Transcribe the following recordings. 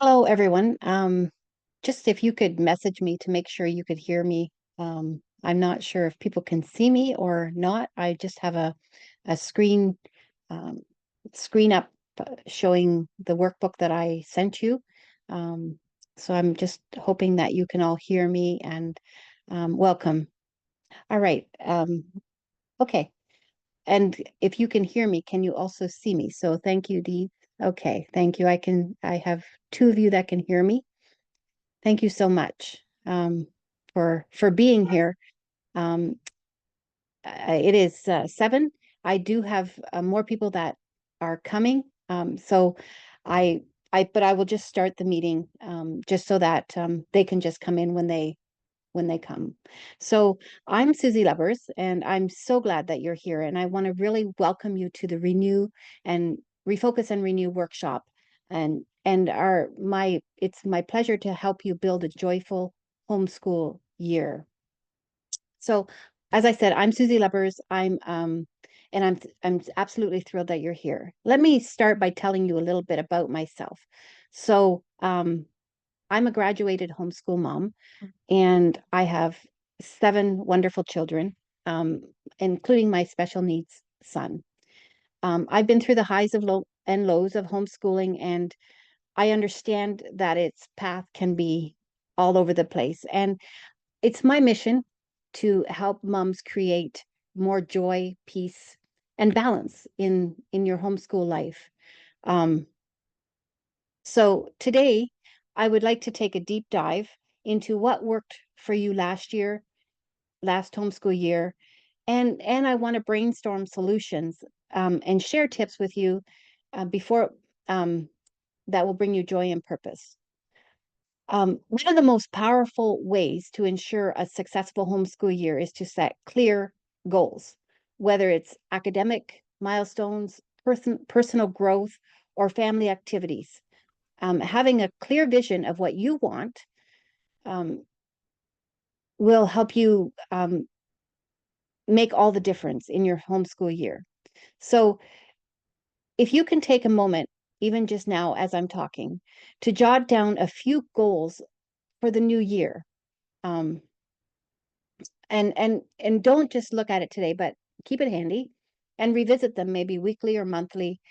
Hello, everyone. Just if you could message me to make sure you could hear me. I'm not sure if people can see me or not. I just have a um, screen up showing the workbook that I sent you. Um, so I'm just hoping that you can all hear me and welcome. All right. Okay. And if you can hear me, can you also see me? So thank you, Dee. Okay, thank you. I have two of you that can hear me. Thank you so much for being here. Um, it is 7. I do have more people that are coming. So I but I will just start the meeting just so that they can just come in when they come. So I'm Susie Levers, and I'm so glad that you're here. And I want to really welcome you to the Renew and Refocus and Renew workshop. And our my it's my pleasure to help you build a joyful homeschool year. So, as I said, I'm Susie Levers. I'm absolutely thrilled that you're here. Let me start by telling you a little bit about myself. So, I'm a graduated homeschool mom, and I have 7 wonderful children, um, including my special needs son. I've been through the highs of low and lows of homeschooling, and I understand that its path can be all over the place. And it's my mission to help moms create more joy, peace, and balance in your homeschool life. Um, so today, I would like to take a deep dive into what worked for you last homeschool year, and I want to brainstorm solutions and share tips with you before that will bring you joy and purpose. One of the most powerful ways to ensure a successful homeschool year is to set clear goals, whether it's academic milestones, personal growth, or family activities. Having a clear vision of what you want um, will help you make all the difference in your homeschool year. So, if you can take a moment, even just now as I'm talking, to jot down a few goals for the new year, um, and don't just look at it today, but keep it handy and revisit them maybe weekly or monthly,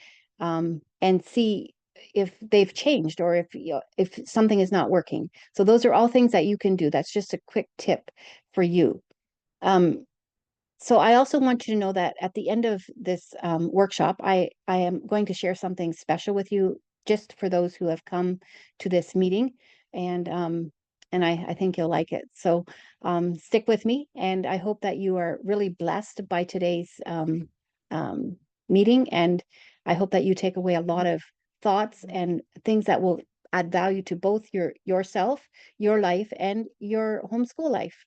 and see if they've changed or if something is not working. So those are all things that you can do. That's just a quick tip for you. Um, so I also want you to know that at the end of this workshop, I am going to share something special with you just for those who have come to this meeting, and I think you'll like it. So stick with me, and I hope that you are really blessed by today's um, meeting, and I hope that you take away a lot of thoughts and things that will add value to both yourself, your life, and your homeschool life.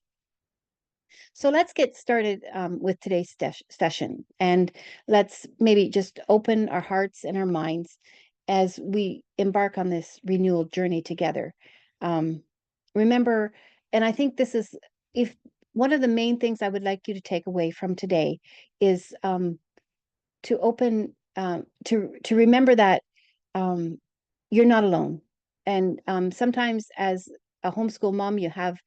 So let's get started with today's session, and let's maybe just open our hearts and our minds as we embark on this renewal journey together. Um, Remember, and I think this is if one of the main things I would like you to take away from today is to open to remember that um, you're not alone. And sometimes as a homeschool mom, you have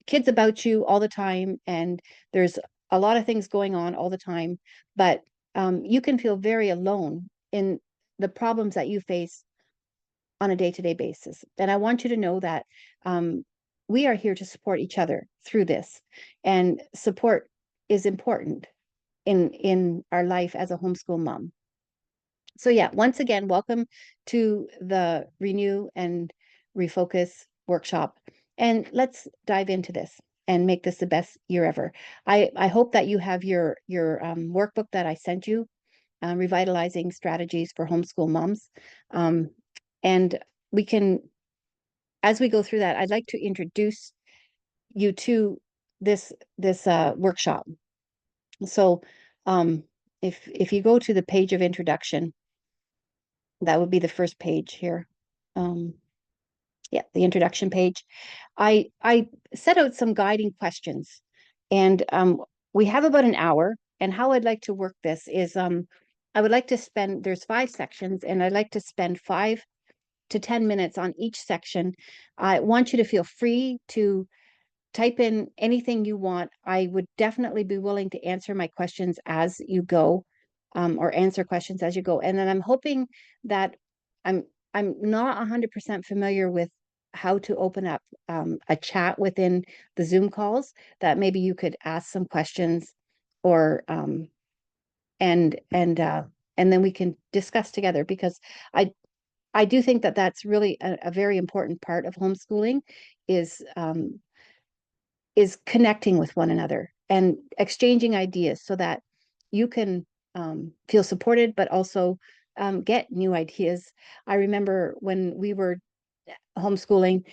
kids about you all the time, and there's a lot of things going on all the time, but you can feel very alone in the problems that you face on a day-to-day basis. And I want you to know that um, we are here to support each other through this, and support is important in our life as a homeschool mom. So yeah, once again, welcome to the Renew and Refocus workshop. And let's dive into this and make this the best year ever. I hope that you have your workbook that I sent you, Revitalizing Strategies for Homeschool Moms. Um, and we can, as we go through that, I'd like to introduce you to this workshop. So if you go to the page of introduction, that would be the first page here. Um, yeah, the introduction page. I set out some guiding questions, and we have about an hour. And how I'd like to work this is I would like to spend there's 5 sections, and I'd like to spend to 10 minutes on each section. I want you to feel free to type in anything you want. I would definitely be willing to answer my questions as you go, or answer questions as you go. And then I'm hoping that I'm not 100% familiar with how to open up a chat within the Zoom calls, that maybe you could ask some questions, or and and uh, and then we can discuss together, because I do think that that's really a very important part of homeschooling, is connecting with one another and exchanging ideas, so that you can feel supported, but also get new ideas. I remember when we were homeschooling,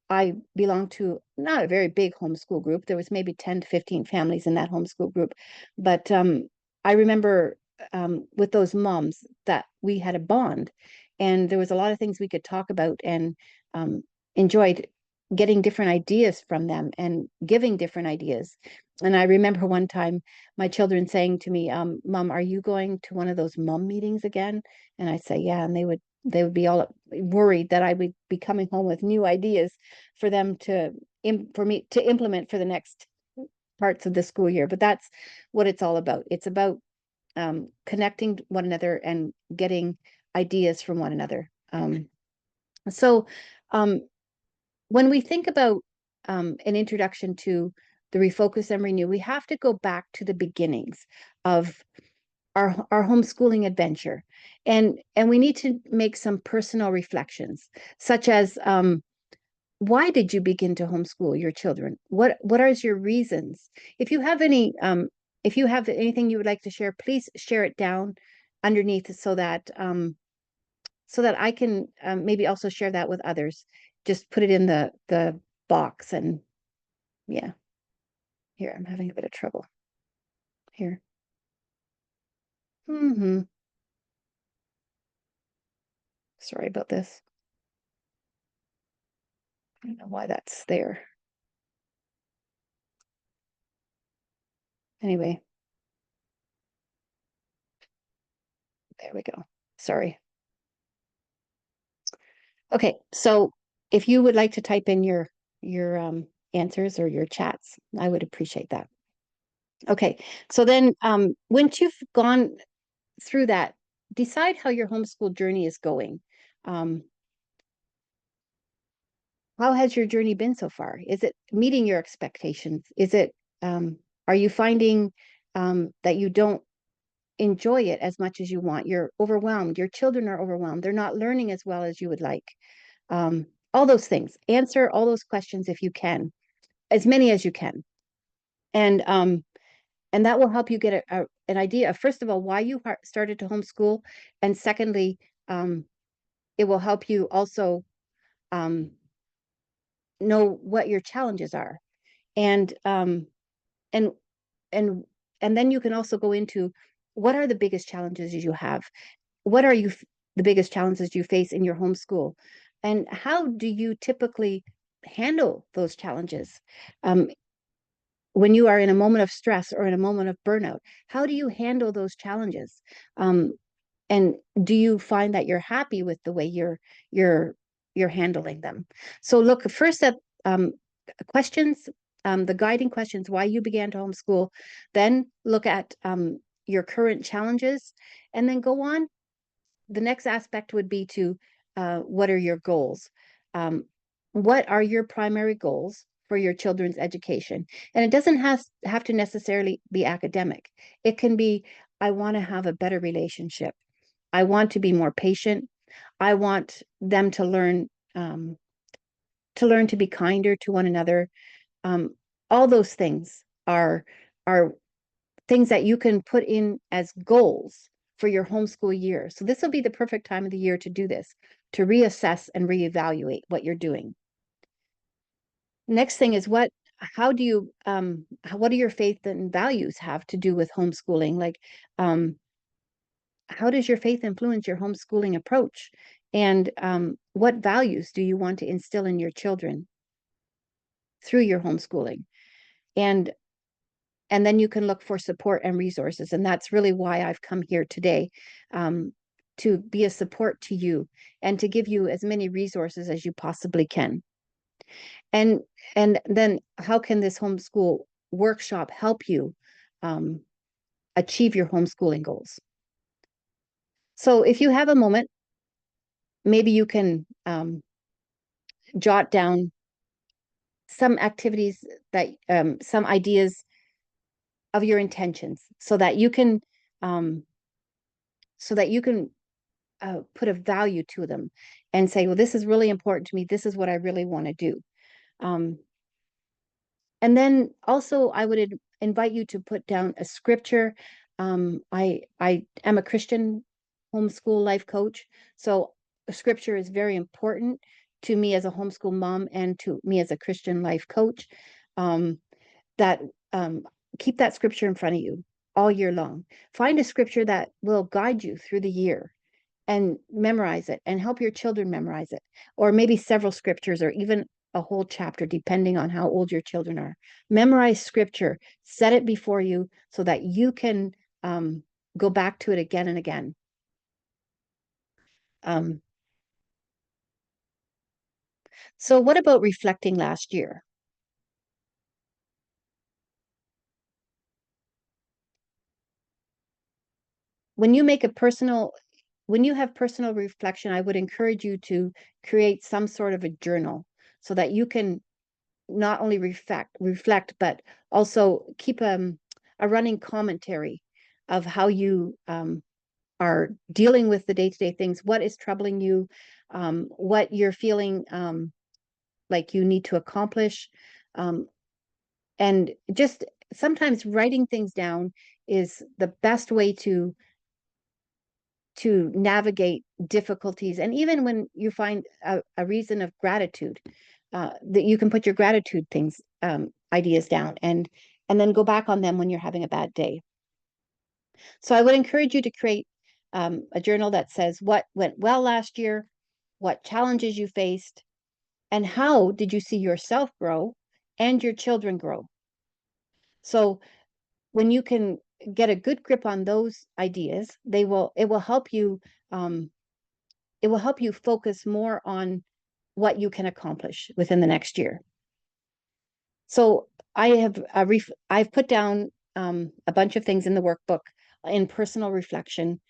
I belonged to not a very big homeschool group. There was maybe 10 to 15 families in that homeschool group. But I remember with those moms that we had a bond, and there was a lot of things we could talk about, and enjoyed getting different ideas from them and giving different ideas. And I remember one time my children saying to me, Mom, are you going to one of those mom meetings again? And I'd say, yeah. And they would be all worried that I would be coming home with new ideas for them for me to implement for the next parts of the school year. But that's what it's all about. It's about connecting one another and getting ideas from one another. So um, when we think about an introduction to the refocus and renew, we have to go back to the beginnings of our homeschooling adventure, and we need to make some personal reflections, such as why did you begin to homeschool your children? What are your reasons? If you have any if you have anything you would like to share, please share it down underneath, so that I can maybe also share that with others. Just put it in the box. And yeah, here, I'm having a bit of trouble here. Sorry about this. I don't know why that's there. Anyway, there we go. Sorry. Okay, so if you would like to type in your answers or your chats, I would appreciate that. Okay, so then once you've gone through that, decide how your homeschool journey is going. Um, how has your journey been so far? Is it meeting your expectations? Is it are you finding that you don't enjoy it as much as you want? You're overwhelmed. Your children are overwhelmed. They're not learning as well as you would like. All those things. Answer all those questions if you can, as many as you can, and that will help you get an idea of, first of all, why you started to homeschool, and secondly, it will help you also um, know what your challenges are, and and and and then you can also go into, what are the biggest challenges you have? What are the biggest challenges you face in your homeschool? And how do you typically handle those challenges? When you are in a moment of stress or in a moment of burnout, how do you handle those challenges? Um, and do you find that you're happy with the way you're you're handling them? So look first at questions, the guiding questions, why you began to homeschool, then look at your current challenges, and then go on. The next aspect would be to, what are your goals? Um, what are your primary goals for your children's education? And it doesn't have to necessarily be academic. It can be, I want to have a better relationship. I want to be more patient. I want them to learn to be kinder to one another. Um, all those things are things that you can put in as goals for your homeschool year. So this will be the perfect time of the year to do this, to reassess and reevaluate what you're doing. Next thing is, how do you, what do your faith and values have to do with homeschooling? Like, how does your faith influence your homeschooling approach? And what values do you want to instill in your children through your homeschooling? And then you can look for support and resources. And that's really why I've come here today, to be a support to you and to give you as many resources as you possibly can. And and then how can this homeschool workshop help you um, achieve your homeschooling goals? So if you have a moment, maybe you can jot down some activities that some ideas of your intentions so that you can um, so that you can put a value to them and say, well, this is really important to me. This is what I really want to do. Um, and then also, I would invite you to put down a scripture. I am a Christian homeschool life coach, so scripture is very important to me as a homeschool mom and to me as a Christian life coach. Um, that keep that scripture in front of you all year long. Find a scripture that will guide you through the year and memorize it and help your children memorize it, or maybe several scriptures or even a whole chapter, depending on how old your children are. Memorize scripture, set it before you so that you can go back to it again and again. Um, so, what about reflecting last year? When you make a personal when you have personal reflection, I would encourage you to create some sort of a journal so that you can not only reflect, but also keep a running commentary of how you are dealing with the day-to-day things, what is troubling you, what you're feeling like you need to accomplish. Um, and just sometimes writing things down is the best way to navigate difficulties. And even when you find a reason of gratitude, that you can put your gratitude things, ideas down and then go back on them when you're having a bad day. So I would encourage you to create a journal that says what went well last year, what challenges you faced, and how did you see yourself grow and your children grow. So when you can get a good grip on those ideas, um, it will help you focus more on what you can accomplish within the next year. So I've put down a bunch of things in the workbook in personal reflection.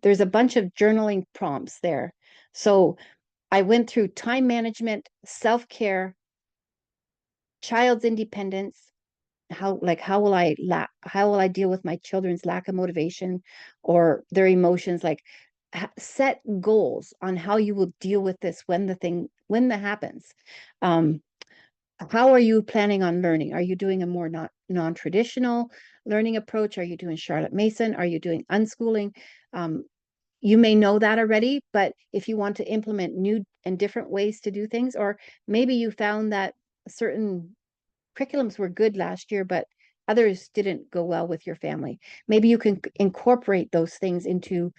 There's a bunch of journaling prompts there. So I went through time management, self-care, child's independence, how will I deal with my children's lack of motivation or their emotions, like set goals on how you will deal with this when that happens. um, how are you planning on learning? Are you doing a more non-traditional learning approach? Are you doing Charlotte Mason? Are you doing unschooling? um, you may know that already, but if you want to implement new and different ways to do things, or maybe you found that certain curriculums were good last year, but others didn't go well with your family. Maybe you can incorporate those things into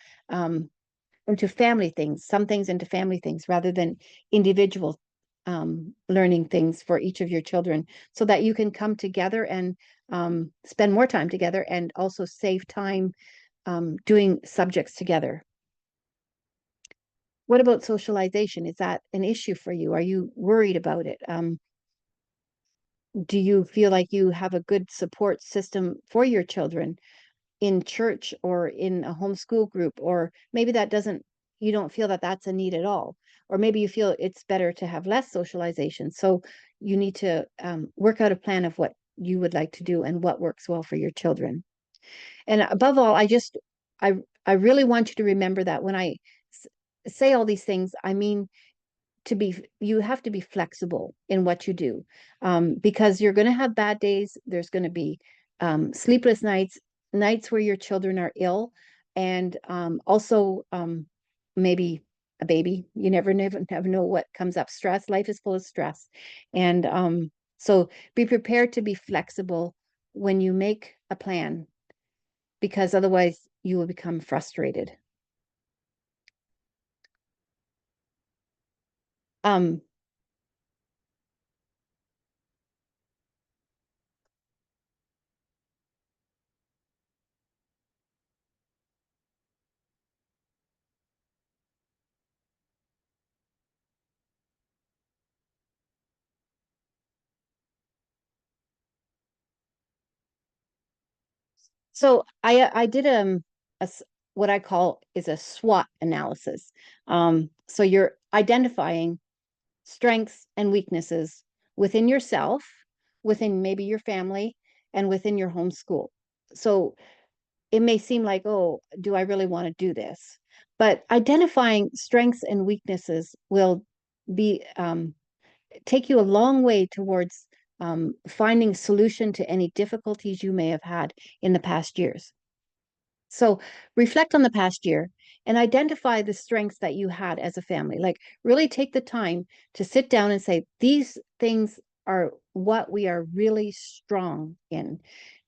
family things, some things into family things rather than individual learning things for each of your children, so that you can come together and spend more time together and also save time doing subjects together. What about socialization? Is that an issue for you? Are you worried about it? Do you feel like you have a good support system for your children in church or in a homeschool group? Or maybe you don't feel that that's a need at all. Or maybe you feel it's better to have less socialization. So you need to work out a plan of what you would like to do and what works well for your children. And above all, I, I really want you to remember that when I say all these things, I mean, you have to be flexible in what you do, because you're going to have bad days. There's going to be sleepless nights where your children are ill, and also maybe a baby. You never know what comes up. Life is full of stress, and so be prepared to be flexible when you make a plan, because otherwise you will become frustrated. um So I did what I call is a SWOT analysis. So you're identifying strengths and weaknesses within yourself, within maybe your family, and within your homeschool. So it may seem like, oh, do I really want to do this? But identifying strengths and weaknesses will be take you a long way towards finding solution to any difficulties you may have had in the past years. So reflect on the past year and identify the strengths that you had as a family. Like really take the time to sit down and say, these things are what we are really strong in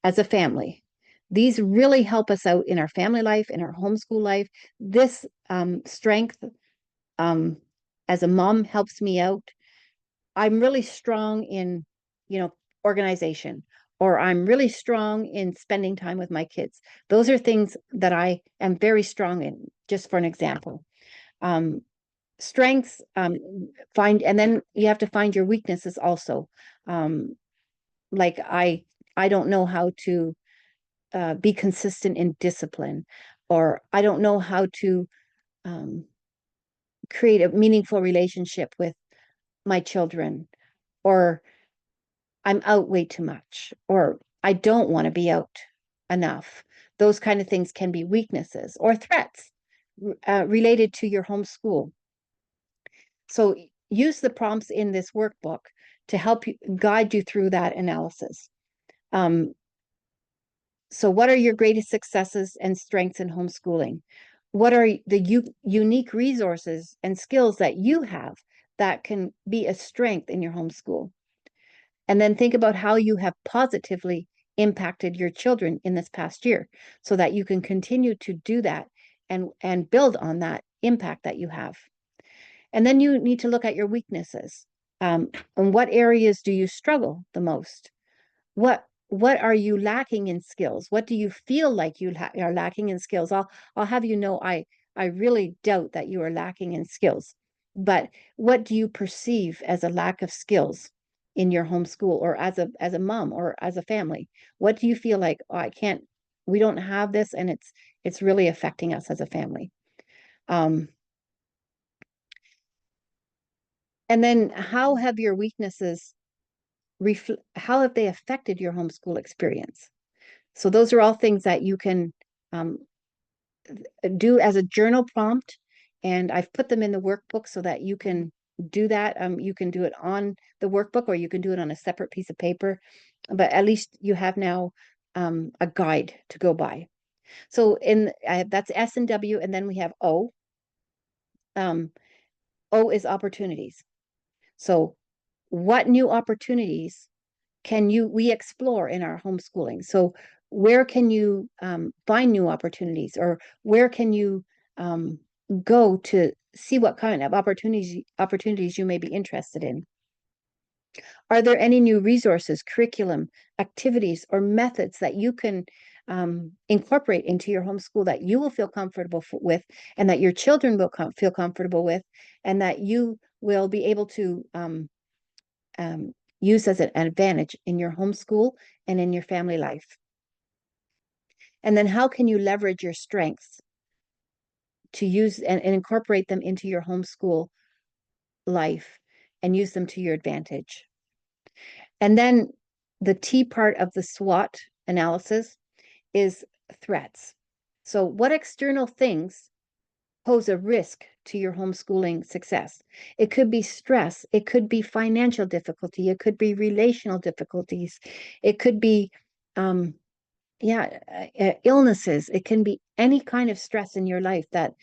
as a family. These really help us out in our family life, in our homeschool life. This strength um, as a mom helps me out. I'm really strong in, you know, organization, or I'm really strong in spending time with my kids. Those are things that I am very strong in, just for an example. Um, Strengths, and then you have to find your weaknesses also. Um, like I don't know how to be consistent in discipline, or I don't know how to um, create a meaningful relationship with my children, or I'm out way too much, or I don't want to be out enough. Those kind of things can be weaknesses or threats related to your homeschool. So use the prompts in this workbook to help you guide you through that analysis. Um, so, what are your greatest successes and strengths in homeschooling? What are the unique resources and skills that you have that can be a strength in your homeschool? And then think about how you have positively impacted your children in this past year so that you can continue to do that and build on that impact that you have. And then you need to look at your weaknesses. And what areas do you struggle the most? What are you lacking in skills? What do you feel like you are lacking in skills? I'll have you know I really doubt that you are lacking in skills. But what do you perceive as a lack of skills in your homeschool, or as a mom, or as a family? What do you feel like, oh, I can't, we don't have this, and it's really affecting us as a family. Um, and then how have your weaknesses how have they affected your homeschool experience? So those are all things that you can um, do as a journal prompt, and I've put them in the workbook so that you can do that. You can do it on the workbook, or you can do it on a separate piece of paper, but at least you have now a guide to go by. So that's S and W, and then we have O. Um, O is opportunities. So what new opportunities can we explore in our homeschooling? So where can you find new opportunities, or where can you um, go to see what kind of opportunities you may be interested in? Are there any new resources, curriculum, activities, or methods that you can incorporate into your homeschool that you will feel comfortable with, and that your children will feel comfortable with, and that you will be able to use as an advantage in your homeschool and in your family life? And then how can you leverage your strengths to use and incorporate them into your homeschool life and use them to your advantage? And then the T part of the SWOT analysis is threats. So, what external things pose a risk to your homeschooling success? It could be stress, it could be financial difficulty, it could be relational difficulties, it could be um, illnesses. It can be any kind of stress in your life that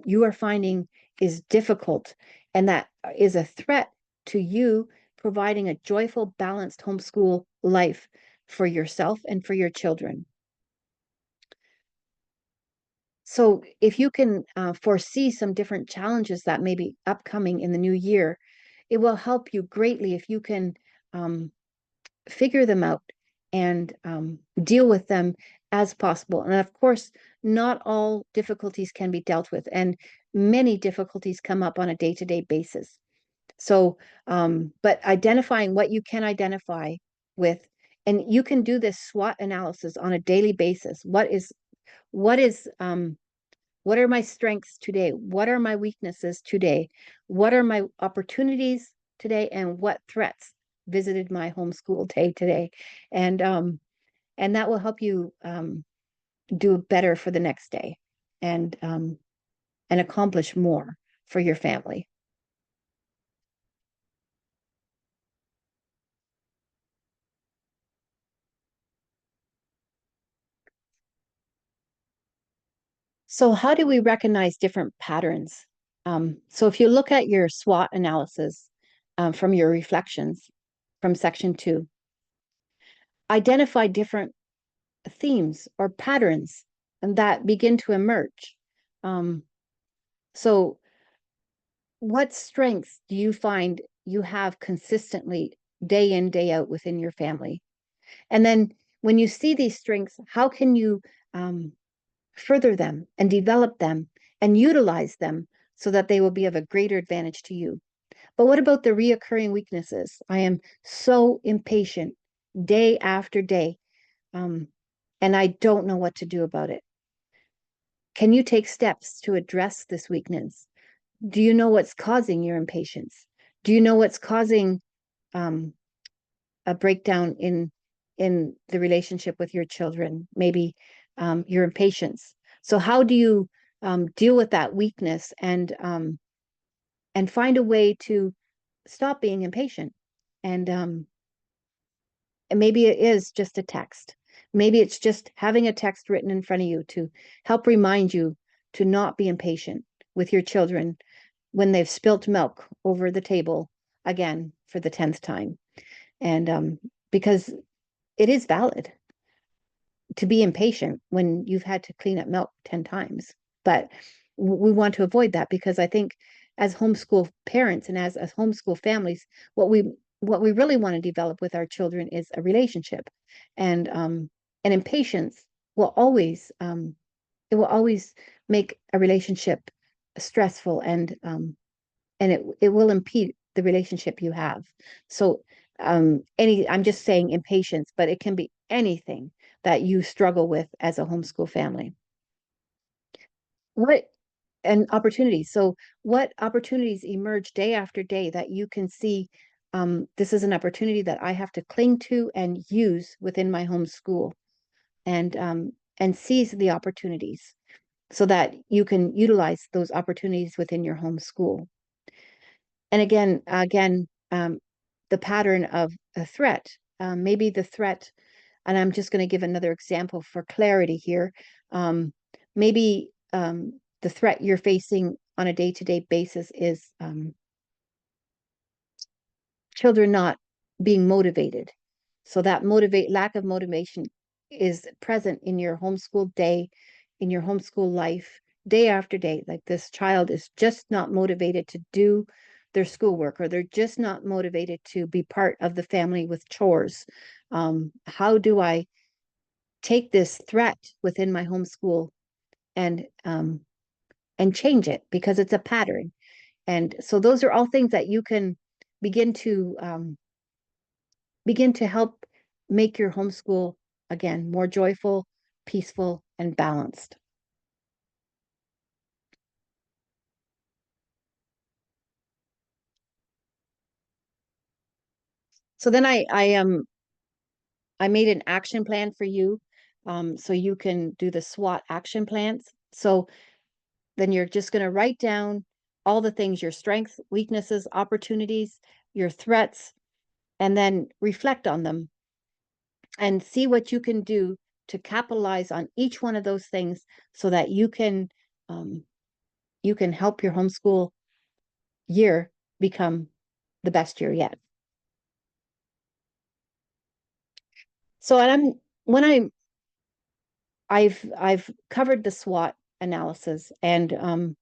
you are finding is difficult, and that is a threat to you providing a joyful, balanced homeschool life for yourself and for your children. So, if you can foresee some different challenges that may be upcoming in the new year, it will help you greatly if you can um, figure them out and deal with them as possible. And of course, not all difficulties can be dealt with, and many difficulties come up on a day-to-day basis. So, but identifying what you can identify with And you can do this SWOT analysis on a daily basis. What is what are my strengths today? What are my weaknesses today? What are my opportunities today? And what threats visited my homeschool day today? And that will help you do better for the next day and accomplish more for your family. So how do we recognize different patterns? So if you look at your SWOT analysis from your reflections from section 2, identify different themes or patterns and that begin to emerge. Um, so what strengths do you find you have consistently day in, day out within your family? And then when you see these strengths, how can you um, further them and develop them and utilize them so that they will be of a greater advantage to you? But what about the reoccurring weaknesses? I am so impatient day after day, um, and I don't know what to do about it. Can you take steps to address this weakness? Do you know what's causing your impatience? Do you know what's causing um, a breakdown in the relationship with your children? Maybe your impatience. So how do you deal with that weakness and find a way to stop being impatient? And maybe it is just a text. Maybe it's just having a text written in front of you to help remind you to not be impatient with your children when they've spilt milk over the table again for the 10th time. And because it is valid to be impatient when you've had to clean up milk 10 times. But we want to avoid that because I think as homeschool parents and as homeschool families, what we really want to develop with our children is a relationship. And impatience will always it will always make a relationship stressful and it will impede the relationship you have. So I'm just saying impatience, but it can be anything that you struggle with as a homeschool family. What and opportunities. So what opportunities emerge day after day that you can see this is an opportunity that I have to cling to and use within my homeschool and seize the opportunities so that you can utilize those opportunities within your homeschool. And again, the pattern of a threat. Maybe the threat, and I'm just going to give another example for clarity here. Maybe the threat you're facing on a day-to-day basis is children not being motivated. So that lack of motivation is present in your homeschool day, in your homeschool life, day after day. Like this child is just not motivated to do their schoolwork, or they're just not motivated to be part of the family with chores. How do I take this threat within my homeschool and and change it because it's a pattern? And so those are all things that you can begin to begin to help make your homeschool again more joyful, peaceful, and balanced. So then I made an action plan for you, so you can do the SWOT action plans. So then you're just going to write down all the things, your strengths, weaknesses, opportunities, your threats, and then reflect on them and see what you can do to capitalize on each one of those things so that um, you can help your homeschool year become the best year yet. So and I've covered the SWOT analysis and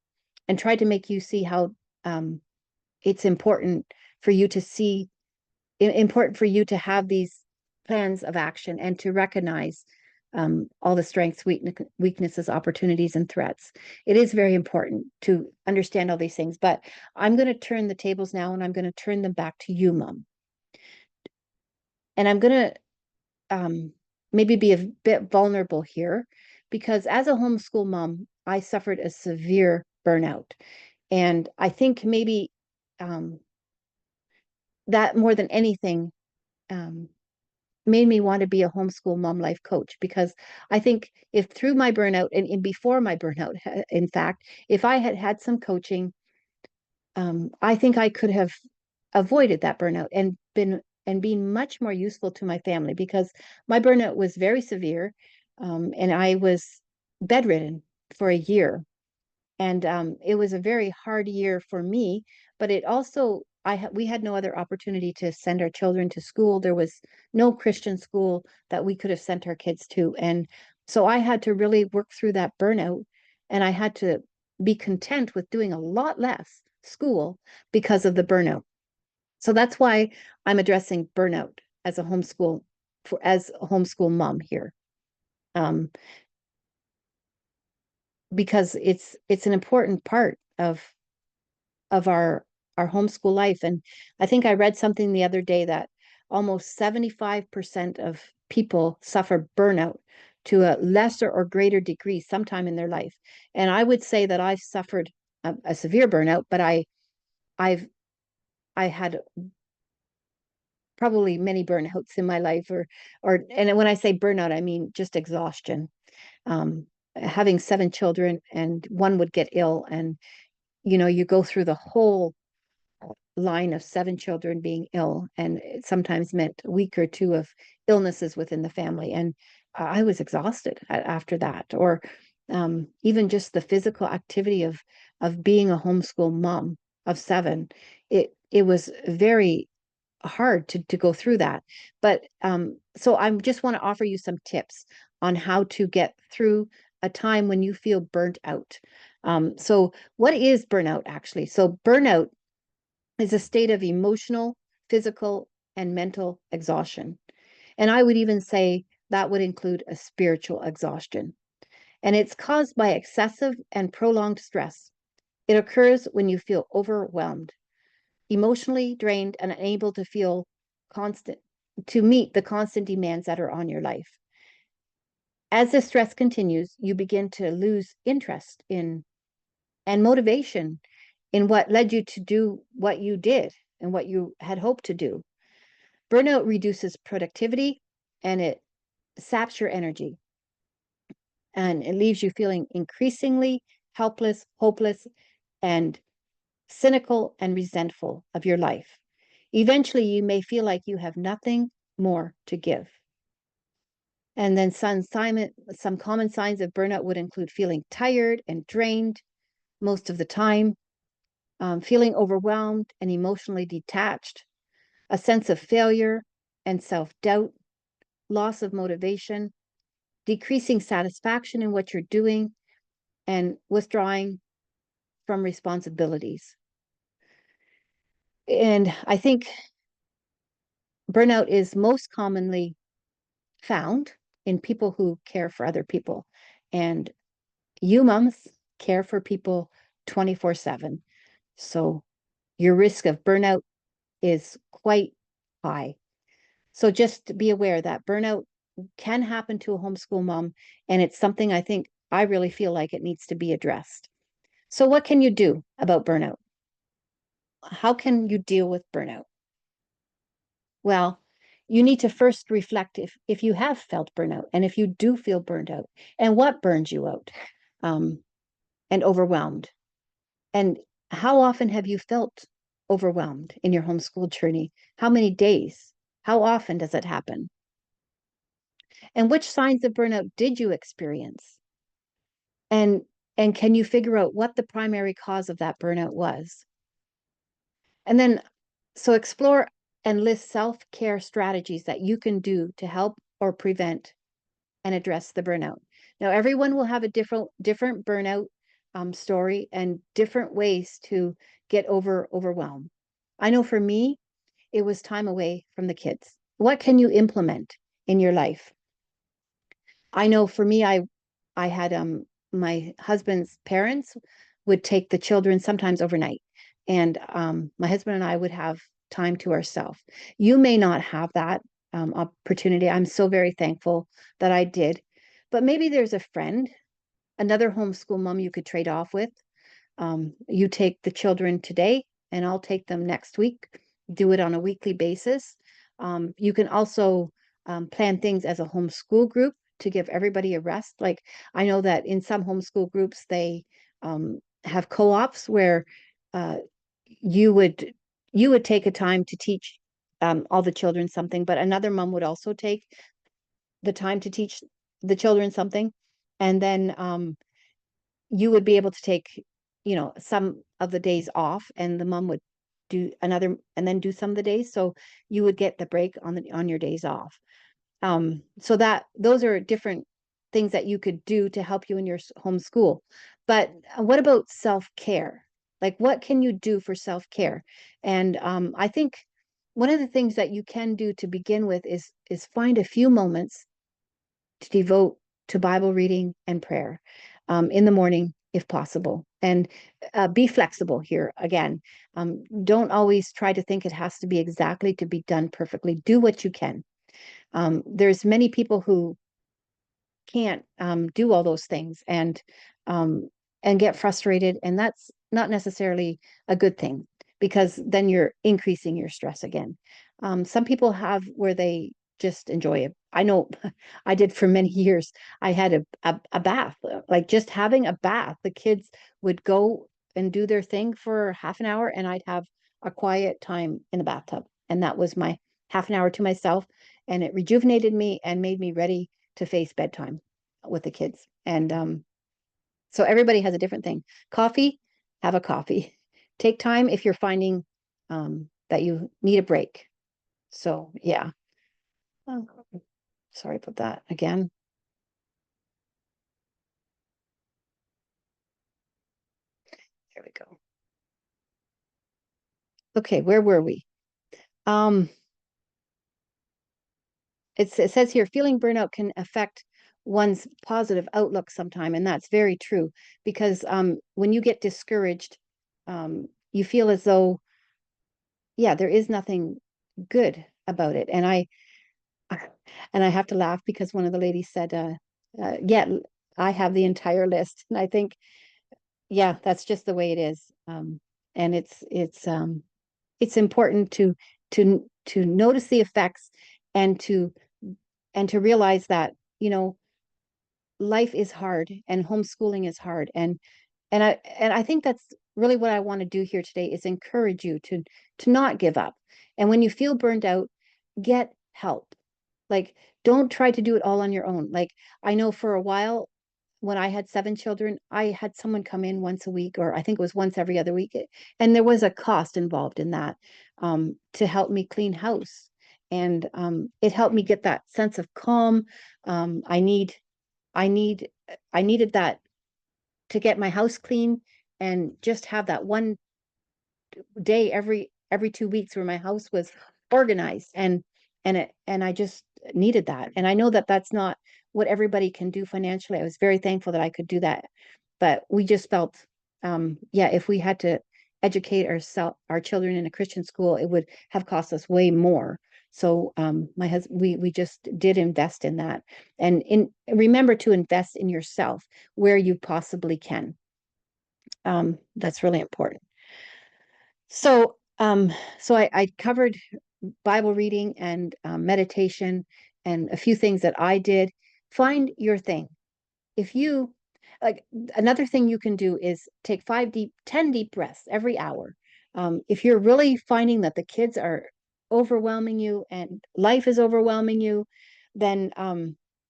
tried to make you see how it's important for you to see important for you to have these plans of action and to recognize all the strengths, weaknesses, opportunities, and threats. It is very important to understand all these things. But I'm going to turn the tables now and I'm going to turn them back to you, Mom. And I'm going to maybe be a bit vulnerable here, because as a homeschool mom, I suffered a severe burnout. And I think maybe um, that more than anything um, made me want to be a homeschool mom life coach, because I think if through my burnout and before my burnout, in fact, if I had had some coaching, I think I could have avoided that burnout and been much more useful to my family, because my burnout was very severe, and I was bedridden for a year. And it was a very hard year for me, but it also we had no other opportunity to send our children to school. There was no Christian school that we could have sent our kids to, and so I had to really work through that burnout, and I had to be content with doing a lot less school because of the burnout. So that's why I'm addressing burnout as a homeschool mom here. Um, because it's an important part of our homeschool life. And I think I read something the other day that almost 75% of people suffer burnout to a lesser or greater degree sometime in their life. And I would say that I've suffered a severe burnout, but I've I had probably many burnouts in my life, or and when I say burnout, I mean just exhaustion. Having 7 children, and one would get ill, and you go through the whole line of 7 children being ill, and it sometimes meant a week or two of illnesses within the family. And I was exhausted after that. Or even just the physical activity of being a homeschool mom of 7. It was very hard to go through that. But so I just want to offer you some tips on how to get through a time when you feel burnt out. So what is burnout actually? So burnout is a state of emotional, physical, and mental exhaustion. And I would even say that would include a spiritual exhaustion. And it's caused by excessive and prolonged stress. It occurs when you feel overwhelmed, emotionally drained, and unable to meet the constant demands that are on your life. As the stress continues, you begin to lose interest in and motivation in what led you to do what you did and what you had hoped to do. Burnout reduces productivity, and it saps your energy, and it leaves you feeling increasingly helpless, hopeless, and cynical and resentful of your life. Eventually, you may feel like you have nothing more to give. And then some common signs of burnout would include feeling tired and drained most of the time, feeling overwhelmed and emotionally detached, a sense of failure and self-doubt, loss of motivation, decreasing satisfaction in what you're doing, and withdrawing from responsibilities. And I think burnout is most commonly found in people who care for other people. And you moms care for people 24/7. So your risk of burnout is quite high. So just be aware that burnout can happen to a homeschool mom, and it's something I think I really feel like it needs to be addressed. So what can you do about burnout? How can you deal with burnout? Well, you need to first reflect if you have felt burnout, and if you do feel burned out, and what burns you out, um, and overwhelmed. And how often have you felt overwhelmed in your homeschool journey? How many days? How often does it happen? And which signs of burnout did you experience? And and can you figure out what the primary cause of that burnout was? And then so explore and list self-care strategies that you can do to help or prevent and address the burnout. Now, everyone will have a different burnout story and different ways to get over overwhelm. I know for me, it was time away from the kids. What can you implement in your life? I know for me, I had my husband's parents would take the children sometimes overnight, and my husband and I would have time to ourselves. You may not have that, opportunity. I'm so very thankful that I did. But maybe there's a friend, another homeschool mom you could trade off with. You take the children today, and I'll take them next week. Do it on a weekly basis. You can also plan things as a homeschool group to give everybody a rest. Like I know that in some homeschool groups, they have co-ops where uh, you would you would take a time to teach all the children something, but another mom would also take the time to teach the children something, and then you would be able to take, some of the days off, and the mom would do another, and then do some of the days. So you would get the break on your days off. So that those are different things that you could do to help you in your homeschool. But what about self-care? Like, what can you do for self-care? And I think one of the things that you can do to begin with is find a few moments to devote to Bible reading and prayer in the morning, if possible. And be flexible here again. Don't always try to think it has to be exactly to be done perfectly. Do what you can. There's many people who can't do all those things um, and get frustrated, and that's not necessarily a good thing, because then you're increasing your stress again. Some people have where they just enjoy it. I know I did for many years. I had a bath, like just having a bath. The kids would go and do their thing for half an hour, and I'd have a quiet time in the bathtub. And that was my half an hour to myself. And it rejuvenated me and made me ready to face bedtime with the kids. And so everybody has a different thing. Coffee, have a coffee. Take time if you're finding that you need a break. So yeah. Oh, sorry about that again. There we go. Okay, where were we? Um, it says here, feeling burnout can affect one's positive outlook sometime, and that's very true, because when you get discouraged, you feel as though, yeah, there is nothing good about it. And I have to laugh because one of the ladies said, yeah, I have the entire list. And I think, yeah, that's just the way it is. And it's important to notice the effects, and to realize that, life is hard and homeschooling is hard. And I think that's really what I want to do here today, is encourage you to not give up. And when you feel burned out, get help. Like, don't try to do it all on your own. Like, I know for a while when I had 7 children, I had someone come in once a week, or I think it was once every other week. And there was a cost involved in that, to help me clean house. And it helped me get that sense of calm. I need, I need, I needed that to get my house clean, and just have that one day every 2 weeks where my house was organized, and I just needed that. And I know that that's not what everybody can do financially. I was very thankful that I could do that, but we just felt, yeah, if we had to educate our children in a Christian school, it would have cost us way more. So my husband, we just did invest in that. And remember to invest in yourself where you possibly can. That's really important. So I covered Bible reading and meditation, and a few things that I did. Find your thing. If you like, another thing you can do is take 10 deep breaths every hour. If you're really finding that the kids are overwhelming you and life is overwhelming you, then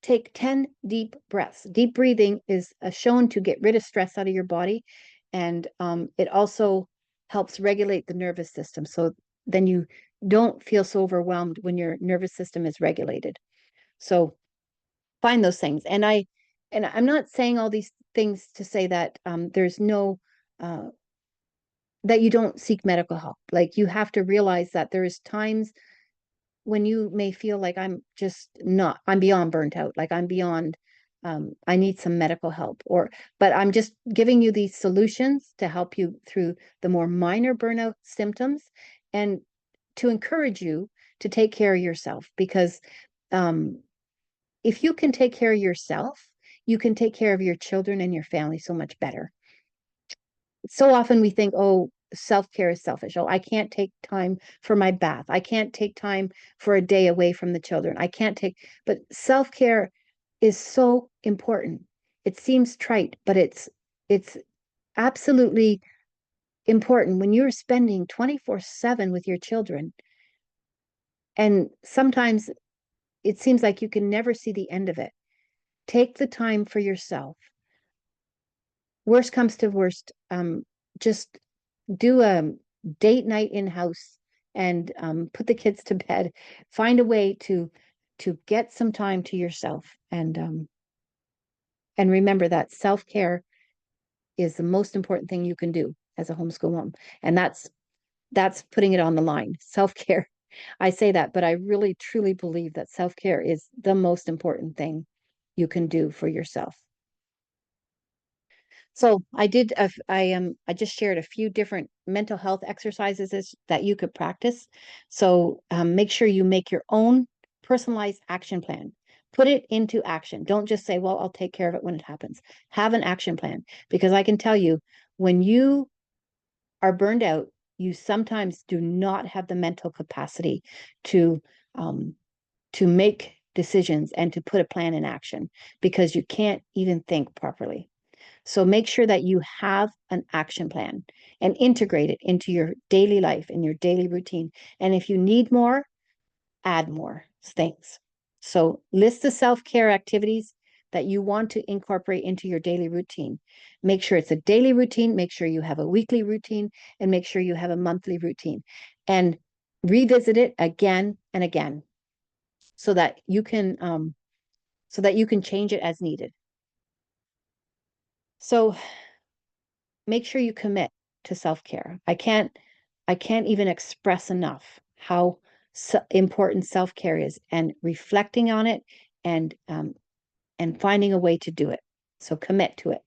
take 10 deep breaths. Deep breathing is shown to get rid of stress out of your body, and it also helps regulate the nervous system. So then you don't feel so overwhelmed when your nervous system is regulated. So find those things. And I'm not saying all these things to say that there's no that you don't seek medical help. Like, you have to realize that there is times when you may feel like, I'm beyond burnt out, like I'm beyond, I need some medical help, but I'm just giving you these solutions to help you through the more minor burnout symptoms, and to encourage you to take care of yourself, because if you can take care of yourself, you can take care of your children and your family so much better. So often we think, oh, self-care is selfish. Oh, I can't take time for my bath. I can't take time for a day away from the children. I can't take, but self-care is so important. It seems trite, but it's absolutely important when you're spending 24/7 with your children. And sometimes it seems like you can never see the end of it. Take the time for yourself. Worst comes to worst, just do a date night in house and put the kids to bed. Find a way to get some time to yourself, and remember that self-care is the most important thing you can do as a homeschool mom. And that's putting it on the line. Self-care. I say that, but I really truly believe that self-care is the most important thing you can do for yourself. So I just shared a few different mental health exercises that you could practice. So make sure you make your own personalized action plan. Put it into action. Don't just say, well, I'll take care of it when it happens. Have an action plan, because I can tell you, when you are burned out, you sometimes do not have the mental capacity to um, to make decisions and to put a plan in action, because you can't even think properly. So make sure that you have an action plan and integrate it into your daily life and your daily routine. And if you need more, add more things. So list the self-care activities that you want to incorporate into your daily routine. Make sure it's a daily routine, make sure you have a weekly routine, and make sure you have a monthly routine. And revisit it again and again so that you can change it as needed. So make sure you commit to self-care. I can't even express enough how important self-care is, and reflecting on it, and finding a way to do it. So commit to it.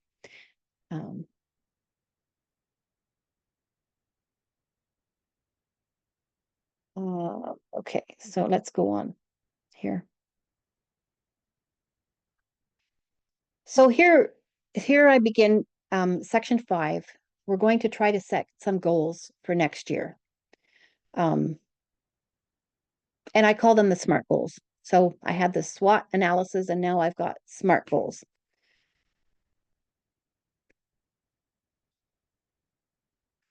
Um, okay, so let's go on here. So here I begin section 5. We're going to try to set some goals for next year. Um, and I call them the SMART goals. So I had the SWOT analysis, and now I've got SMART goals.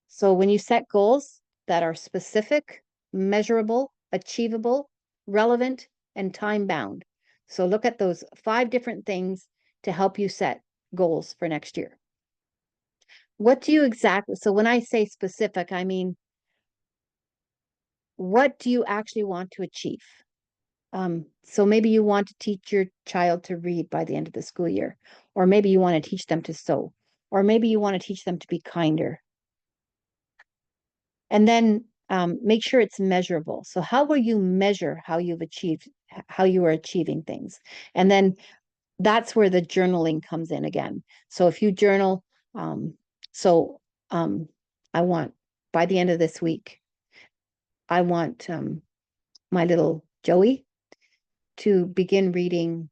So when you set goals that are specific, measurable, achievable, relevant, and time bound. So look at those 5 different things to help you set goals for next year. What do you exactly, so when I say specific, I mean, what do you actually want to achieve? So maybe you want to teach your child to read by the end of the school year, or maybe you want to teach them to sew, or maybe you want to teach them to be kinder. And then make sure it's measurable. So how will you measure how you are achieving things? And then that's where the journaling comes in again. So if you journal, um, so I want, by the end of this week, I want my little Joey to begin reading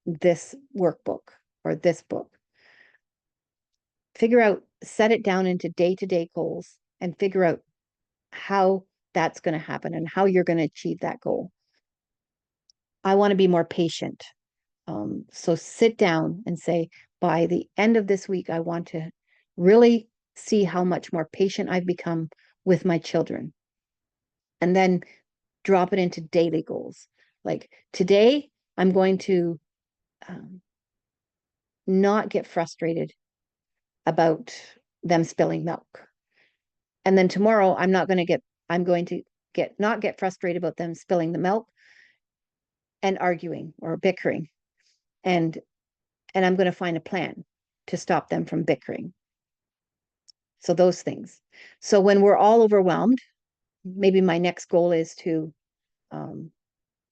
this workbook or this book. Set it down into day-to-day goals, and figure out how that's going to happen and how you're going to achieve that goal. I want to be more patient. So sit down and say, by the end of this week, I want to really see how much more patient I've become with my children. And then drop it into daily goals. Like today, I'm going to not get frustrated about them spilling milk. And then tomorrow, I'm going to not get frustrated about them spilling the milk and arguing or bickering. And I'm going to find a plan to stop them from bickering. So those things. So when we're all overwhelmed, maybe my next goal is to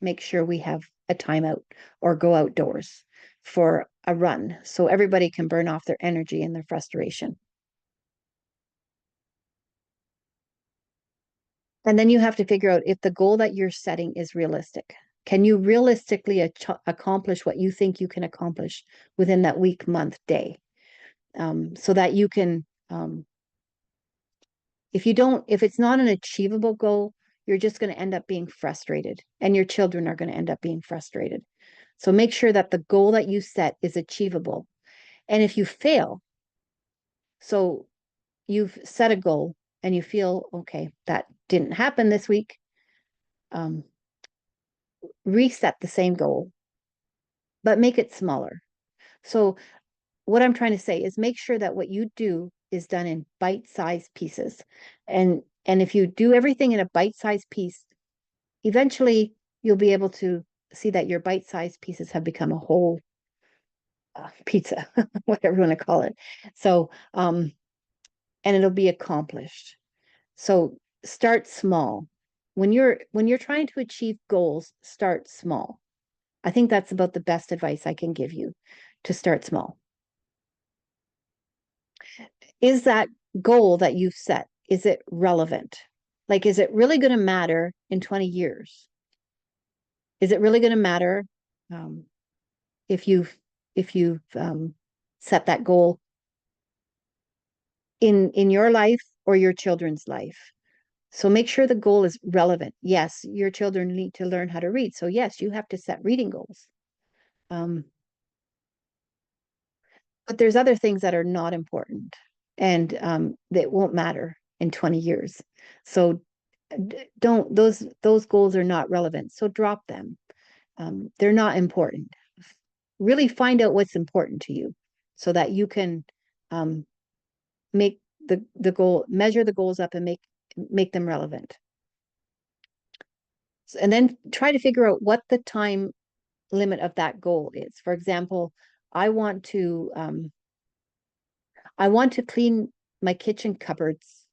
make sure we have a timeout or go outdoors for a run, so everybody can burn off their energy and their frustration. And then you have to figure out if the goal that you're setting is realistic. Can you realistically accomplish what you think you can accomplish within that week, month, day? So that you can, if it's not an achievable goal, you're just going to end up being frustrated, and your children are going to end up being frustrated. So make sure that the goal that you set is achievable. And if you fail, so you've set a goal and you feel, okay, that didn't happen this week, um, reset the same goal, but make it smaller. So what I'm trying to say is make sure that what you do is done in bite-sized pieces. And if you do everything in a bite-sized piece, eventually you'll be able to see that your bite-sized pieces have become a whole pizza, whatever you want to call it. So, and it'll be accomplished. So start small. When you're trying to achieve goals, start small. I think that's about the best advice I can give you, to start small. Is that goal that you've set, is it relevant? Like, is it really going to matter in 20 years? Is it really going to matter um, if you've set that goal in your life or your children's life? So make sure the goal is relevant. Yes, your children need to learn how to read. So yes, you have to set reading goals. Um, but there's other things that are not important, and that won't matter in 20 years. So don't those goals are not relevant. So drop them. They're not important. Really find out what's important to you, so that you can um, make the goal, measure the goals up, and make them relevant. And then try to figure out what the time limit of that goal is. For example, I want to clean my kitchen cupboards,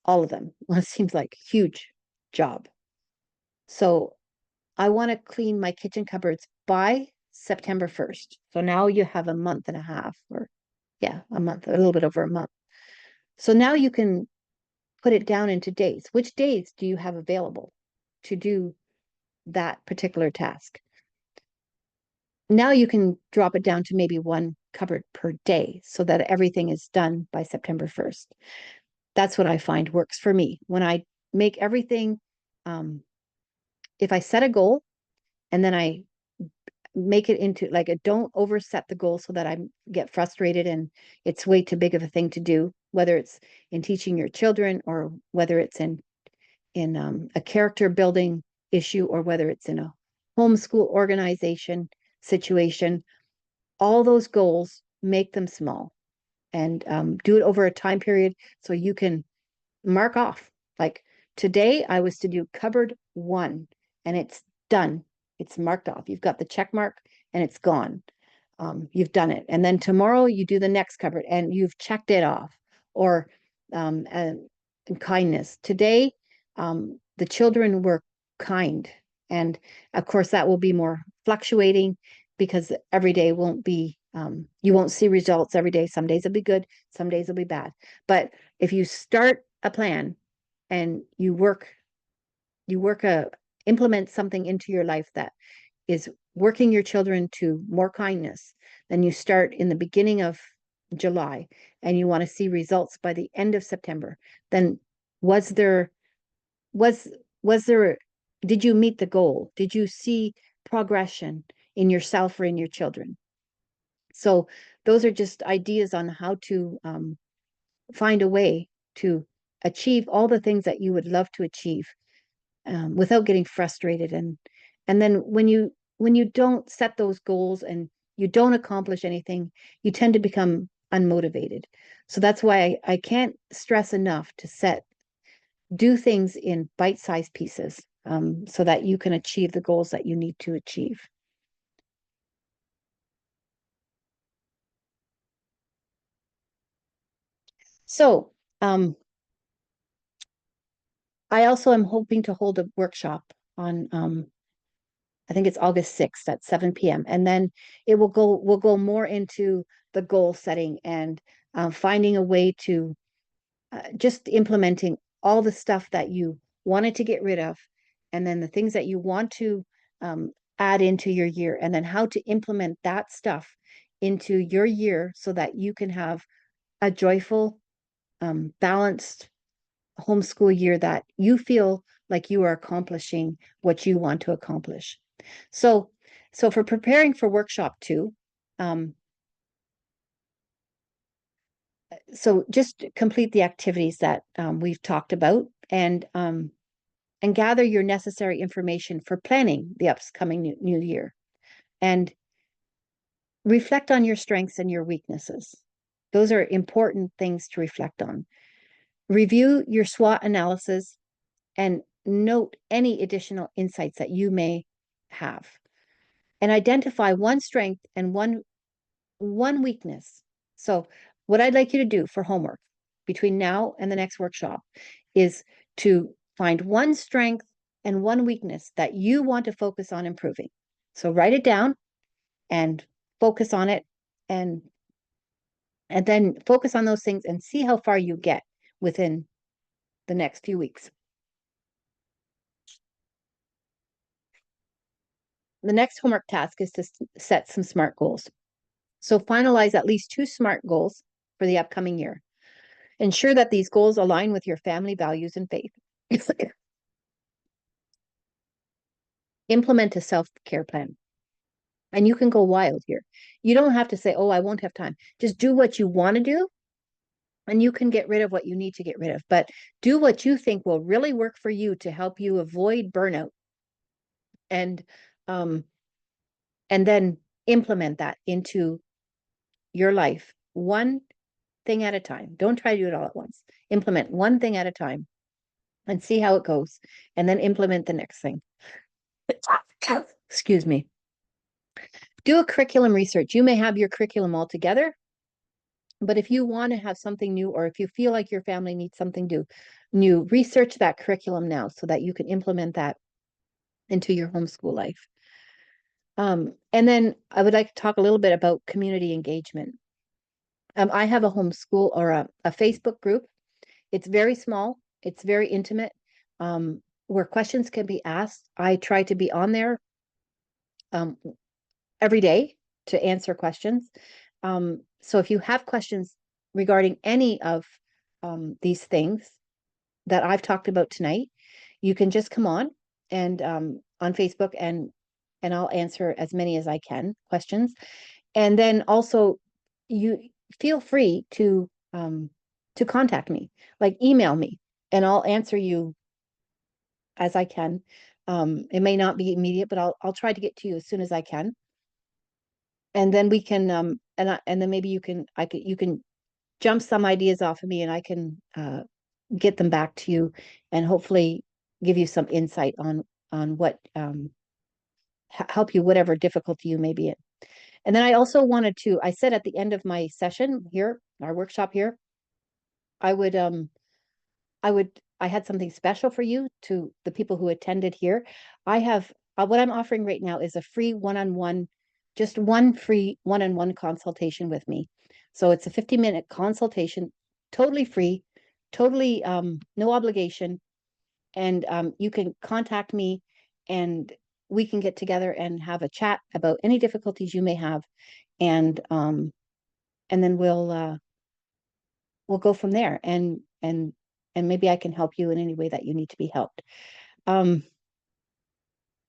all of them. Well, it seems like a huge job. So I want to clean my kitchen cupboards by September 1st. So now you have a month and a half, or yeah, a month, a little bit over a month. So now you can put it down into days. Which days do you have available to do that particular task? Now you can drop it down to maybe one cupboard per day, so that everything is done by September 1st. That's what I find works for me. When I make everything, if I set a goal and then I make it into, like, don't overset the goal so that I get frustrated and it's way too big of a thing to do, whether it's in teaching your children, or whether it's in a character building issue, or whether it's in a homeschool organization situation. All those goals, make them small, and do it over a time period, so you can mark off. Like, today I was to do cupboard 1, and it's done. It's marked off. You've got the check mark, and it's gone. You've done it. And then tomorrow you do the next cupboard, and you've checked it off. Or and kindness. Today, the children were kind. And of course, that will be more fluctuating, because every day won't be, you won't see results every day. Some days will be good, some days will be bad. But if you start a plan and implement something into your life that is working your children to more kindness, then you start in the beginning of July and you want to see results by the end of September, then was there was was there did you meet the goal? Did you see progression in yourself or in your children? So those are just ideas on how to find a way to achieve all the things that you would love to achieve, without getting frustrated. And then when you don't set those goals and you don't accomplish anything, you tend to become unmotivated. So that's why I can't stress enough to do things in bite-sized pieces, so that you can achieve the goals that you need to achieve. So I also am hoping to hold a workshop on, I think it's August 6th at 7 p.m. And then we'll go more into the goal setting, and finding a way to just implementing all the stuff that you wanted to get rid of, and then the things that you want to add into your year, and then how to implement that stuff into your year so that you can have a joyful, balanced homeschool year that you feel like you are accomplishing what you want to accomplish. So, so for preparing for workshop 2, so just complete the activities that we've talked about, and gather your necessary information for planning the upcoming new year, and reflect on your strengths and your weaknesses. Those are important things to reflect on. Review your SWOT analysis and note any additional insights that you may have, and identify one strength and one weakness. So what I'd like you to do for homework between now and the next workshop is to find one strength and one weakness that you want to focus on improving. So write it down and focus on it, and then focus on those things and see how far you get within the next few weeks. The next homework task is to set some SMART goals. So finalize at least 2 SMART goals for the upcoming year. Ensure that these goals align with your family values and faith. Implement a self-care plan. And you can go wild here. You don't have to say, oh, I won't have time. Just do what you want to do, and you can get rid of what you need to get rid of. But do what you think will really work for you to help you avoid burnout. And then implement that into your life, one thing at a time. Don't try to do it all at once. Implement one thing at a time and see how it goes, and then implement the next thing. Excuse me. Do a curriculum research. You may have your curriculum all together, but if you want to have something new, or if you feel like your family needs something new, research that curriculum now so that you can implement that into your homeschool life. And then I would like to talk a little bit about community engagement. I have a homeschool, or a Facebook group. It's very small. It's very intimate, where questions can be asked. I try to be on there every day to answer questions. So if you have questions regarding any of these things that I've talked about tonight, you can just come on Facebook, and I'll answer as many as I can questions. And then also, you feel free to contact me, like email me, and I'll answer you as I can. It may not be immediate, but I'll try to get to you as soon as I can. And then we can and then maybe you can jump some ideas off of me, and I can get them back to you, and hopefully give you some insight on what help you whatever difficulty you may be in. And then I also wanted to, I said at the end of my session here, our workshop here, I would I had something special for you, to the people who attended here. I have what I'm offering right now is a free one-on-one, just one free one-on-one consultation with me. So it's a 50-minute consultation, totally free, totally no obligation. And you can contact me, and we can get together and have a chat about any difficulties you may have. And then we'll go from there, and maybe I can help you in any way that you need to be helped.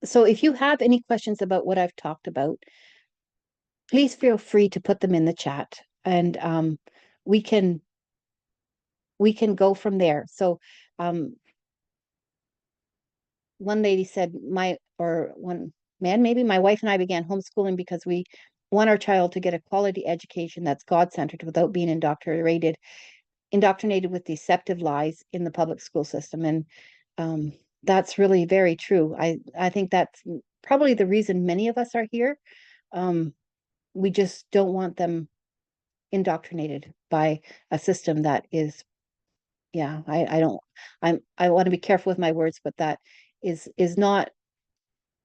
So if you have any questions about what I've talked about, please feel free to put them in the chat, and we can go from there. So one lady said, one man, maybe, my wife and I began homeschooling because we want our child to get a quality education that's God-centered without being indoctrinated with deceptive lies in the public school system. And that's really very true. I think that's probably the reason many of us are here. We just don't want them indoctrinated by a system that is, yeah, I don't, I want to be careful with my words, but that is not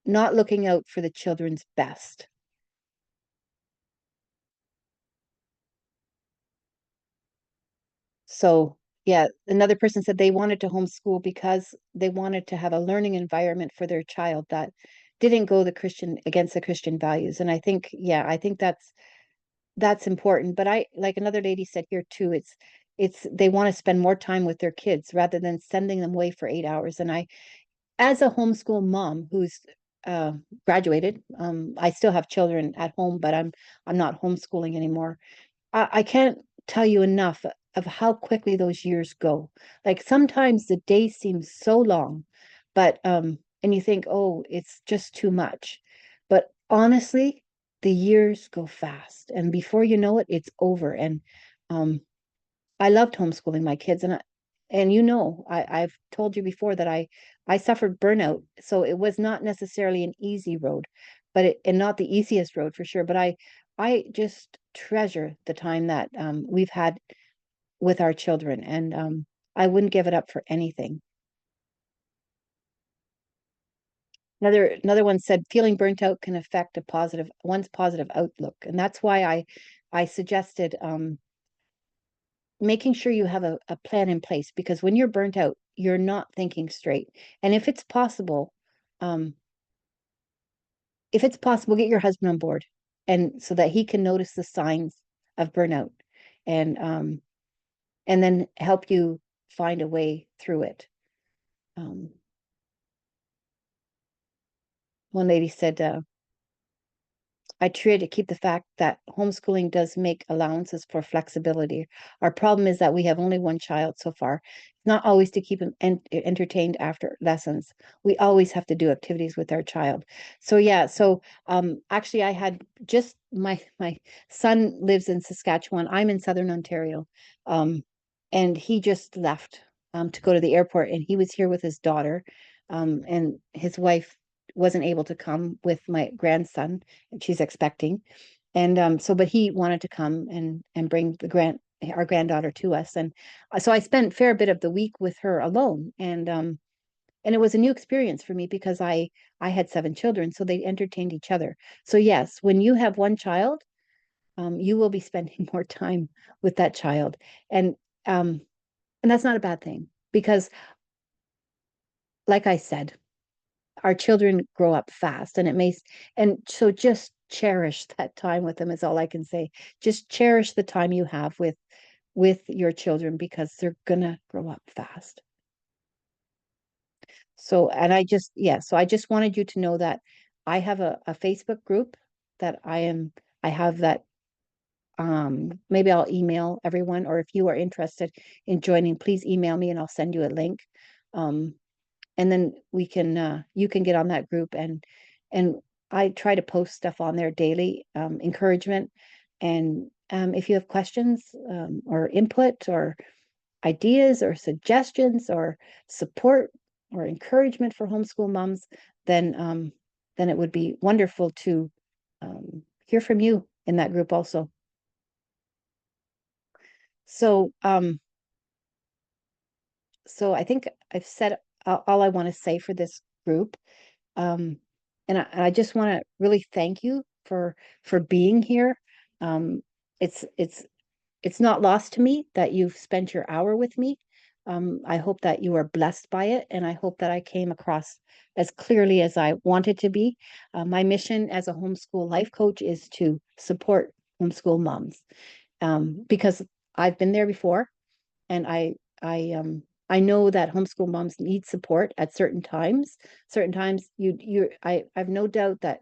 looking out for the children's best. So yeah, another person said they wanted to homeschool because they wanted to have a learning environment for their child that didn't go the Christian against the Christian values. And I think, yeah, I think that's important. But I, like another lady said here too, it's they want to spend more time with their kids rather than sending them away for 8 hours. And I, as a homeschool mom who's uh, graduated, I still have children at home, but I'm not homeschooling anymore. I can't tell you enough of how quickly those years go. Like sometimes the day seems so long, but and you think, oh, it's just too much. But honestly, the years go fast, and before you know it, it's over. And um, I loved homeschooling my kids, and you know, I've told you before that I suffered burnout, so it was not necessarily an easy road, but and not the easiest road for sure. But I just treasure the time that we've had with our children, and I wouldn't give it up for anything. Another one said feeling burnt out can affect one's positive outlook, and that's why I suggested making sure you have a plan in place, because when you're burnt out, you're not thinking straight. And um, if it's possible, get your husband on board, and so that he can notice the signs of burnout, and and then help you find a way through it. Um, one lady said, I try to keep the fact that homeschooling does make allowances for flexibility. Our problem is that we have only one child so far. It's not always to keep him entertained after lessons. We always have to do activities with our child. So yeah, so actually I had just my son lives in Saskatchewan. I'm in Southern Ontario. And he just left to go to the airport, and he was here with his daughter. And his wife wasn't able to come with my grandson she's expecting. And so, but he wanted to come and bring our granddaughter to us. And so I spent a fair bit of the week with her alone. And it was a new experience for me because I had 7 children, so they entertained each other. So yes, when you have one child, you will be spending more time with that child. And um, and that's not a bad thing, because like I said, our children grow up fast, and so just cherish that time with them is all I can say. Just cherish the time you have with your children, because they're gonna grow up fast. So, and so I just wanted you to know that I have a Facebook group that I have that maybe I'll email everyone, or if you are interested in joining, please email me and I'll send you a link. Um, and then we can you can get on that group, and I try to post stuff on there daily, encouragement. And if you have questions, or input, or ideas, or suggestions, or support, or encouragement for homeschool moms, then then it would be wonderful to hear from you in that group also. So so I think I've said all I want to say for this group. Um, and I just want to really thank you for being here. Um, it's it's not lost to me that you've spent your hour with me. I hope that you are blessed by it, and I hope that I came across as clearly as I wanted to be. My mission as a homeschool life coach is to support homeschool moms, because I've been there before, and I know that homeschool moms need support at certain times. Certain times I've no doubt that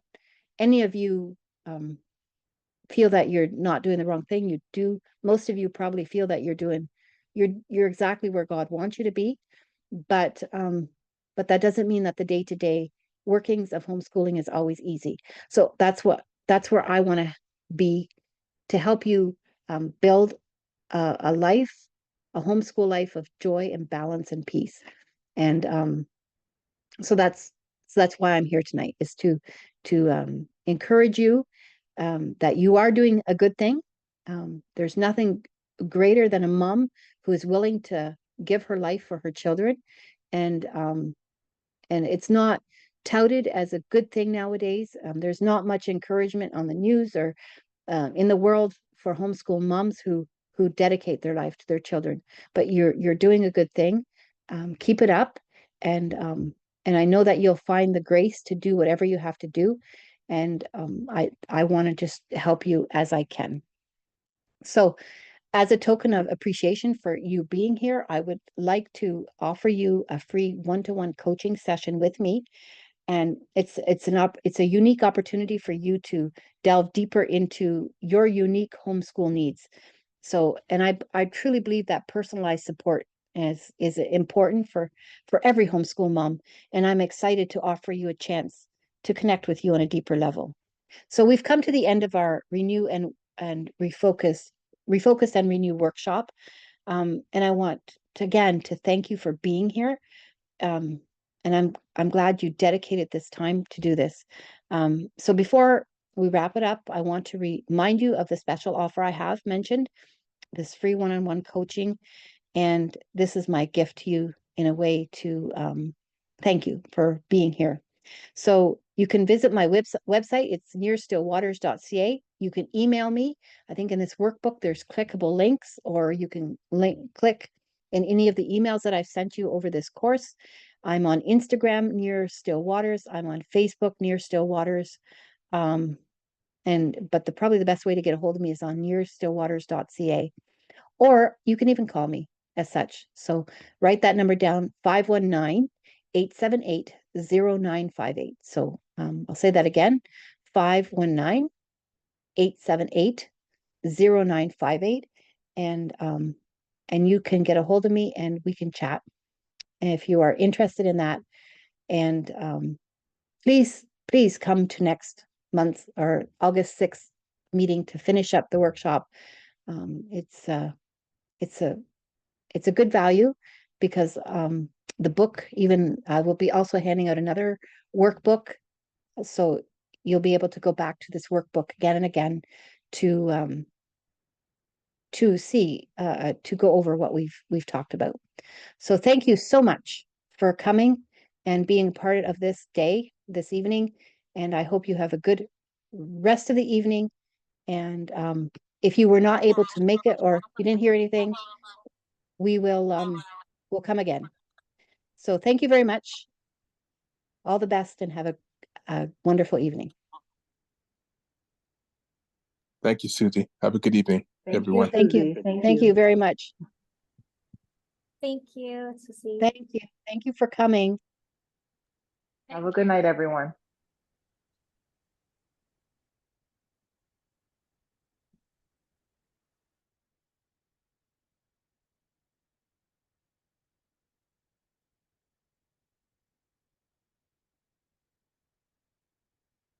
any of you um feel that you're not doing the wrong thing. You do, most of you probably feel that you're exactly where God wants you to be. But but that doesn't mean that the day-to-day workings of homeschooling is always easy. So that's where I want to be, to help you build a life, a homeschool life of joy and balance and peace. And so that's why I'm here tonight, is to encourage you that you are doing a good thing. There's nothing greater than a mom who is willing to give her life for her children, and it's not touted as a good thing nowadays. There's not much encouragement on the news or in the world for homeschool moms who dedicate their life to their children. But you're doing a good thing. Keep it up, and I know that you'll find the grace to do whatever you have to do. And I want to just help you as I can. So, as a token of appreciation for you being here, I would like to offer you a free one-to-one coaching session with me. And it's a unique opportunity for you to delve deeper into your unique homeschool needs. So, and I truly believe that personalized support is important for every homeschool mom. And I'm excited to offer you a chance to connect with you on a deeper level. So we've come to the end of our renew and refocus and renew workshop. And I want to again to thank you for being here. Um, and I'm glad you dedicated this time to do this. So before we wrap it up, I want to remind you of the special offer I have mentioned, this free one-on-one coaching. And this is my gift to you in a way to thank you for being here. So you can visit my website. It's nearstillwaters.ca. You can email me. I think in this workbook, there's clickable links, or you can click in any of the emails that I've sent you over this course. I'm on Instagram, Near Still Waters. I'm on Facebook, Near Still Waters. But probably the best way to get a hold of me is on nearstillwaters.ca. Or you can even call me as such. So write that number down, 519-878-0958. So I'll say that again, 519-878-0958. And you can get a hold of me and we can chat if you are interested in that. And please come to next month or August 6th meeting to finish up the workshop. It's a good value because the book, even I will be also handing out another workbook. So you'll be able to go back to this workbook again and again to go over what we've talked about. So thank you so much for coming and being part of this evening. And I hope you have a good rest of the evening. And if you were not able to make it or you didn't hear anything, we'll come again. So thank you very much. All the best and have a wonderful evening. Thank you, Susie. Have a good evening, everyone. Thank you. Thank you very much. Thank you, Susie. Thank you. Thank you for coming. Have a good night, everyone.